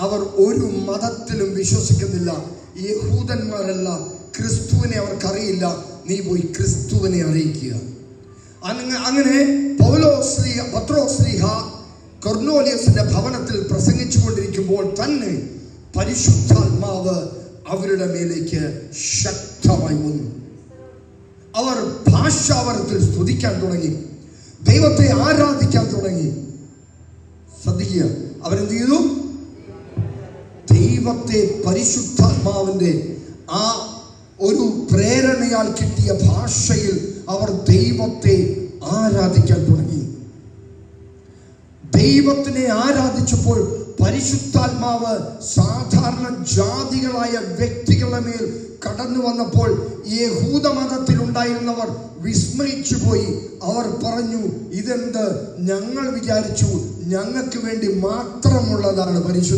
അവർ ഒരു മതത്തിലും വിശ്വസിക്കുന്നില്ല. യഹൂദന്മാരല്ല, ക്രിസ്തുവിനെ അവർക്കറിയില്ല. നീ പോയി ക്രിസ്തുവിനെ അറിയിക്കുക. അങ്ങനെ പത്രോസ്ലീഹ കൊർന്നേലിയസിന്റെ ഭവനത്തിൽ പ്രസംഗിച്ചു കൊണ്ടിരിക്കുമ്പോൾ തന്നെ പരിശുദ്ധാത്മാവ് അവരുടെ മേലേക്ക് ശക്തമായി വന്നു. അവർ ഭാഷാവരത്തിൽ സ്തുതിക്കാൻ തുടങ്ങി, ദൈവത്തെ ആരാധിക്കാൻ തുടങ്ങി. ശ്രദ്ധിക്കുക, അവരെന്ത് ചെയ്തു? ദൈവത്തെ പരിശുദ്ധാത്മാവിന്റെ ആ ഒരു പ്രേരണയാൽ കിട്ടിയ ഭാഷയിൽ അവർ ദൈവത്തെ ആരാധിക്കാൻ തുടങ്ങി. ദൈവത്തിനെ ആരാധിച്ചപ്പോൾ പരിശുദ്ധാത്മാവ് സാധാരണ ജാതികളായ വ്യക്തികളുടെ മേൽ കടന്നു വന്നപ്പോൾ യഹൂദ മതത്തിൽ ഉണ്ടായിരുന്നവർ വിസ്മയിച്ചു പോയി. അവർ പറഞ്ഞു, ഇതെന്ത്? ഞങ്ങൾ വിചാരിച്ചു ഞങ്ങൾക്ക് വേണ്ടി മാത്രമുള്ളതാണ് പരിശുദ്ധ